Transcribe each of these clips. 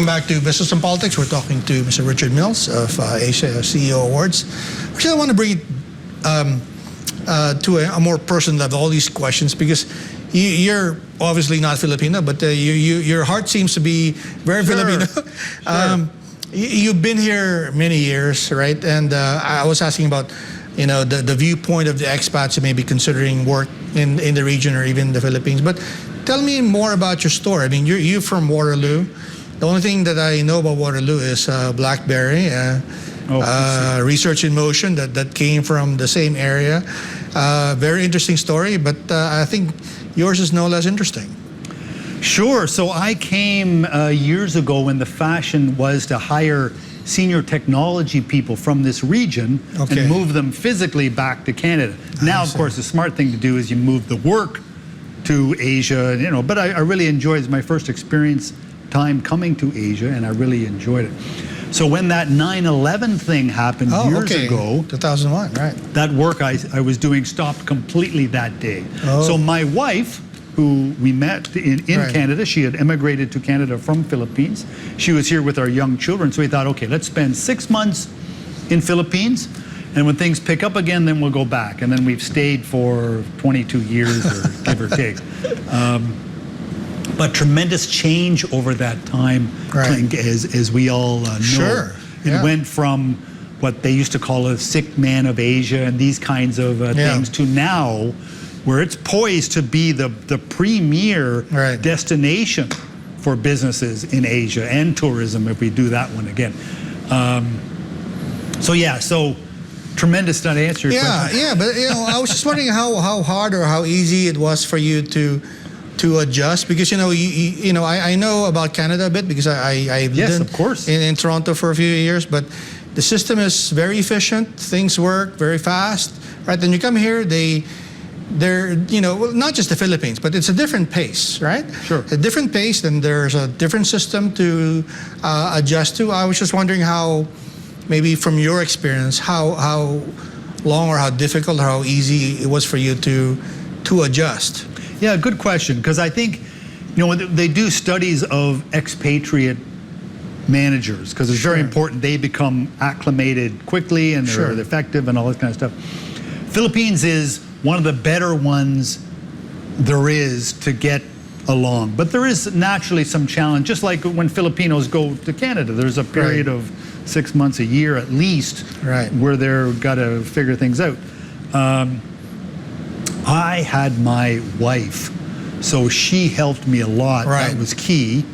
Welcome back to Business and Politics. We're talking to Mr. Richard Mills of Asia CEO Awards. Actually, I want to bring it to a more personal level, all these questions, because you're obviously not Filipino, but your heart seems to be very Filipino. You've been here many years, right? And I was asking about, the viewpoint of the expats who may be considering work in the region or even the Philippines. But tell me more about your story. I mean, you're from Waterloo. The only thing that I know about Waterloo is BlackBerry, Research in Motion that came from the same area. Very interesting story, but I think yours is no less interesting. Sure. So I came years ago when the fashion was to hire senior technology people from this region and move them physically back to Canada. Now, of course, the smart thing to do is you move the work to Asia, but I really enjoyed it. It was my first time coming to Asia, and I really enjoyed it. So when that 9/11 thing happened years ago, 2001, right? That work I was doing stopped completely that day. So my wife, who we met in Canada, she had immigrated to Canada from Philippines. She was here with our young children, so we thought, okay, let's spend 6 months in Philippines, and when things pick up again, then we'll go back. And then we've stayed for 22 years, or give or take. But tremendous change over that time, as we all know. It went from what they used to call a sick man of Asia and these kinds of things to now, where it's poised to be the premier destination for businesses in Asia and tourism if we do that one again. So tremendous to answer your question. Yeah, but I was just wondering how hard or how easy it was for you to adjust, because I know about Canada a bit because I lived in Toronto for a few years, but the system is very efficient, things work very fast, right? Then you come here, they're not just the Philippines, but it's a different pace, right? Sure. A different pace, and there's a different system to adjust to. I was just wondering how, maybe from your experience, how long or how difficult or how easy it was for you to adjust. Yeah, good question, because I think, when they do studies of expatriate managers, because it's very important they become acclimated quickly and they're effective and all this kind of stuff. Philippines is one of the better ones there is to get along, but there is naturally some challenge, just like when Filipinos go to Canada. There's a period of 6 months, a year at least, where they're got to figure things out. I had my wife, so she helped me a lot. That was key.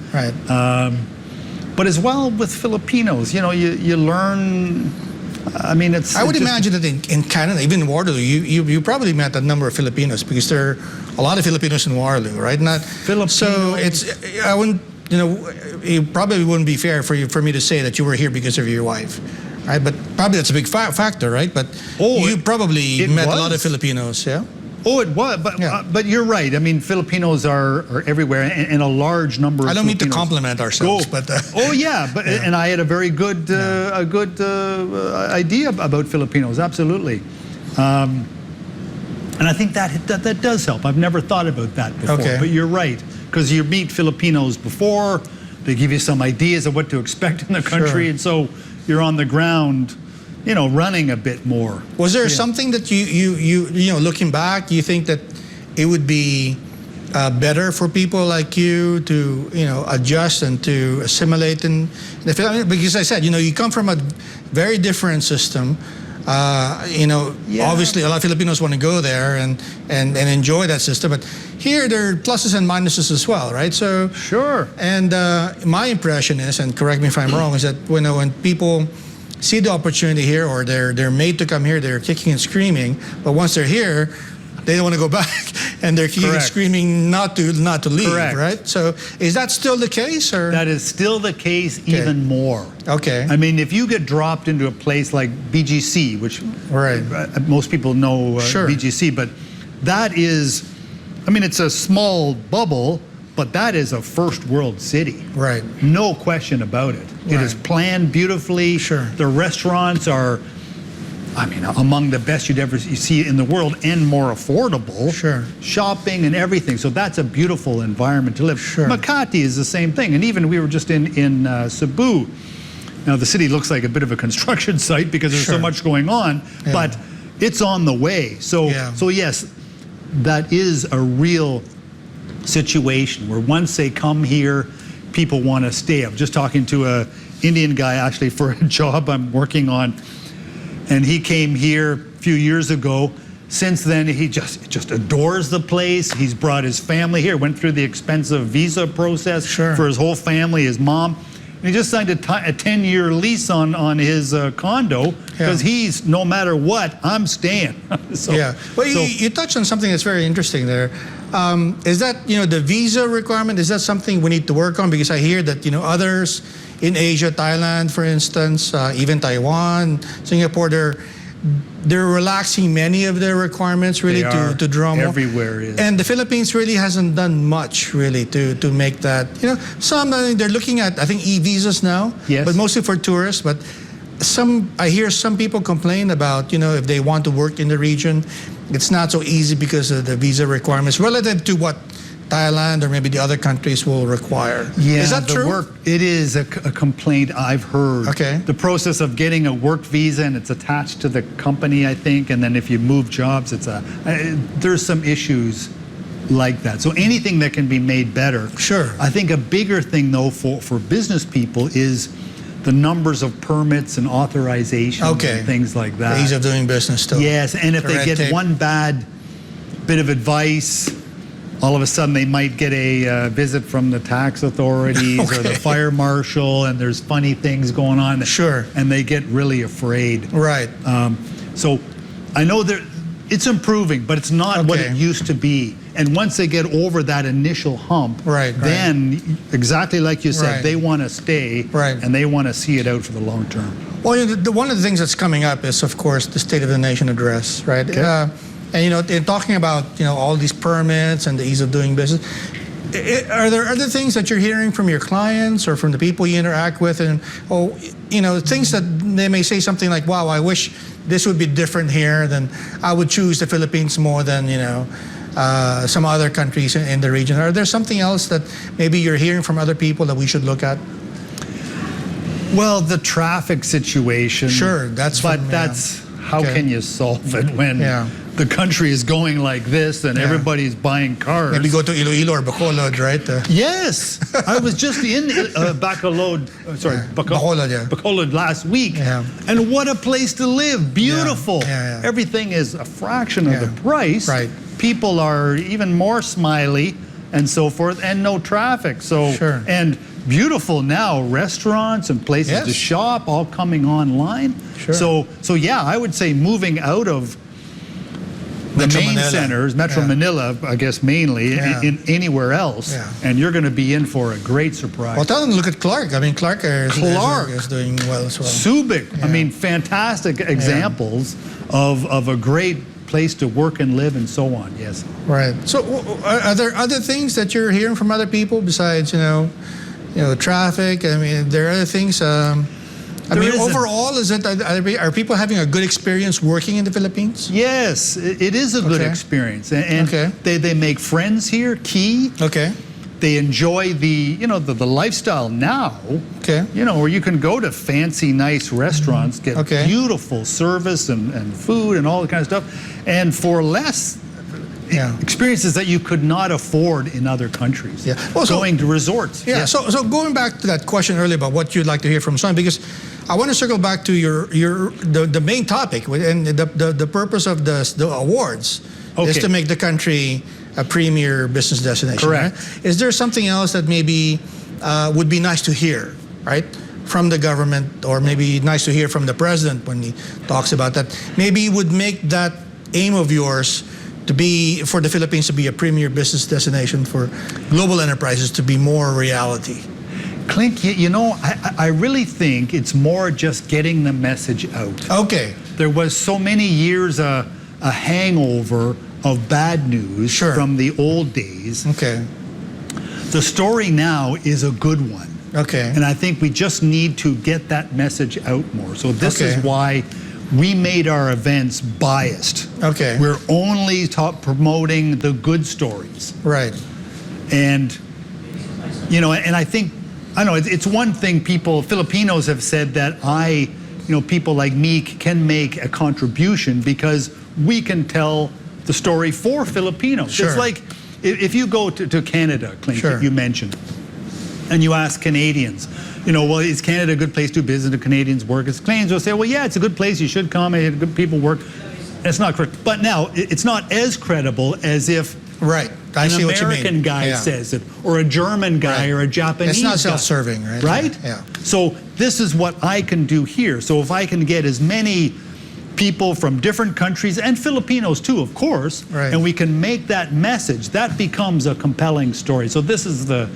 But as well with Filipinos, you learn. I mean, I would imagine that in Canada, even in Waterloo, you probably met a number of Filipinos, because there are a lot of Filipinos in Waterloo, right? So I wouldn't, it probably wouldn't be fair for me to say that you were here because of your wife, right? But probably that's a big factor, right? But you probably met a lot of Filipinos, yeah? Oh, it was, but you're right. I mean, Filipinos are everywhere, and a large number of I don't need to compliment ourselves, but... and I had a very good idea about Filipinos, absolutely. And I think that does help. I've never thought about that before, but you're right, because you meet Filipinos before, they give you some ideas of what to expect in the country, and so you're on the ground, running a bit more. Was there something that you looking back, you think that it would be better for people like you to, adjust and to assimilate in the Philippines? Because I said, you come from a very different system. Obviously a lot of Filipinos want to go there and enjoy that system, but here there are pluses and minuses as well, right? So and my impression is, and correct me if I'm wrong, is that when people see the opportunity here, or they're made to come here, they're kicking and screaming, but once they're here, they don't want to go back, and they're kicking and screaming not to leave, right? So is that still the case, or? That is still the case, even more. I mean, if you get dropped into a place like BGC, which most people know BGC, but that is, I mean, it's a small bubble, but that is a first world city. No question about it. It is planned beautifully. The restaurants are I mean, among the best you'd ever see in the world, and more affordable. Sure. Shopping and everything. So that's a beautiful environment to live. Sure. Makati is the same thing. And even we were just in Cebu. Now the city looks like a bit of a construction site because there's so Sure. much going on, Yeah. but it's on the way. So so yes, that is a real situation where once they come here, people want to stay. I'm just talking to a Indian guy actually for a job I'm working on, and he came here a few years ago. Since then, he just adores the place. He's brought his family here, went through the expensive visa process Sure. for his whole family, his mom. And he just signed a 10-year lease on his condo because he's, no matter what, I'm staying. So, Yeah. Well, so- you touched on something that's very interesting there. Is that, the visa requirement, is that something we need to work on? Because I hear that, others in Asia, Thailand, for instance, even Taiwan, Singapore, they're relaxing many of their requirements really They are. to draw more. Everywhere is. And the Philippines really hasn't done much really to make that. Some they're looking at, I think, e-visas now, Yes. but mostly for tourists. But I hear some people complain about, if they want to work in the region, it's not so easy because of the visa requirements relative to what Thailand or maybe the other countries will require. Yeah, Is that the true? work, it is a complaint I've heard. Okay. The process of getting a work visa, and it's attached to the company, I think, and then if you move jobs, there's some issues like that. So anything that can be made better. Sure. I think a bigger thing, though, for business people is the numbers of permits and authorizations Okay. and things like that. The ease of doing business still. Yes, and if The they red get tape. one bad bit of advice, all of a sudden they might get a visit from the tax authorities or the Okay. fire marshal, and there's funny things going on. Sure. And they get really afraid. Right. So I know it's improving, but it's not what Okay. it used to be. And once they get over that initial hump, Right. then exactly like you said, Right. they want to stay Right. and they want to see it out for the long term. Well, one of the things that's coming up is, of course, the State of the Nation address, right? Okay. And in talking about all these permits and the ease of doing business, are there other things that you're hearing from your clients or from the people you interact with, and things that they may say something like, "Wow, I wish this would be different here. Then I would choose the Philippines more than some other countries in the region." Are there something else that maybe you're hearing from other people that we should look at? Well, the traffic situation. Sure, that's But from- that's how Okay. can you solve it when the country is going like this and everybody's buying cars? Maybe go to Iloilo or Bacolod, right? Yes, I was just in Bacolod. Bacolod, yeah. Bacolod last week, Yeah. and what a place to live! Beautiful. Yeah. Everything is a fraction of the price. Right. People are even more smiley and so forth, and no traffic. So Sure. and beautiful now, restaurants and places to Yes. shop all coming online. Sure. So yeah, I would say moving out of the Metro main Manila. centers, Metro Yeah. Manila, I guess mainly, Yeah. in anywhere else, Yeah. and you're going to be in for a great surprise. Well, tell them to look at Clark. I mean, Clark Clark. is doing well as well. Subic, I mean, fantastic examples of a great place to work and live and so on, yes. Right. So, are there other things that you're hearing from other people besides, traffic? I mean, there are other things. There isn't. Overall, are people having a good experience working in the Philippines? Yes, it is a good Okay. experience. And Okay. they make friends here, key. Okay. They enjoy the lifestyle now. Okay. Where you can go to fancy, nice restaurants, get Okay. beautiful service and food and all that kind of stuff, and for less experiences that you could not afford in other countries. Yeah. Well, going to resorts. Yeah. So going back to that question earlier about what you'd like to hear from Son, because I want to circle back to the main topic, and the purpose of the awards is to make the country a premier business destination. Correct. Right? Is there something else that maybe would be nice to hear, right, from the government, or maybe nice to hear from the president when he talks about that? Maybe would make that aim of yours for the Philippines to be a premier business destination for global enterprises to be more reality. Clink, I really think it's more just getting the message out. Okay. There was so many years a hangover of bad news from the old days. Okay. The story now is a good one. Okay. And I think we just need to get that message out more. So this is why we made our events biased. Okay. We're only promoting the good stories. Right. And, you know, and I think, I don't know, it's one thing Filipinos have said that people like me can make a contribution because we can tell the story for Filipinos. Sure. It's like if you go to Canada, Clint, Sure. you mentioned, and you ask Canadians, well, is Canada a good place to do business? Do Canadians work? As Canadians will say, well, yeah, it's a good place. You should come. Good people work. That's not correct. But now it's not as credible as if Right. I an see what you mean. American guy Yeah. says it, or a German guy, Right. or a Japanese It's not guy. self-serving, right? Right? Yeah. So this is what I can do here. So if I can get as many people from different countries, and Filipinos too, of course, Right. and we can make that message, that becomes a compelling story. So this is the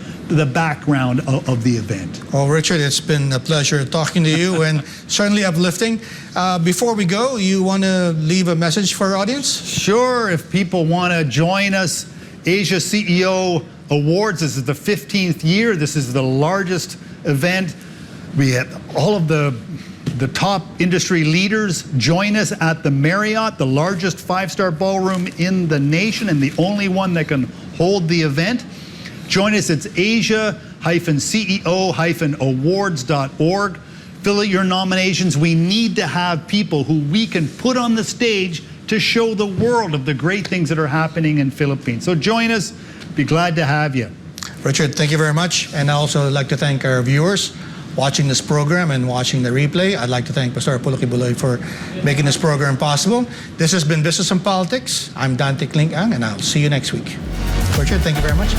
background of the event. Well, Richard, it's been a pleasure talking to you and certainly uplifting. Before we go, you want to leave a message for our audience? Sure, if people want to join us, Asia CEO Awards, this is the 15th year. This is the largest event. We have all of the top industry leaders join us at the Marriott, the largest 5-star ballroom in the nation and the only one that can hold the event. Join us. It's asia-ceo-awards.org. Fill out your nominations. We need to have people who we can put on the stage to show the world of the great things that are happening in Philippines. So join us. Be glad to have you. Richard, thank you very much. And I also like to thank our viewers watching this program and watching the replay. I'd like to thank Pastor Apollo Kibuloy for making this program possible. This has been Business and Politics. I'm Dante Kling Ang, and I'll see you next week. Richard, thank you very much.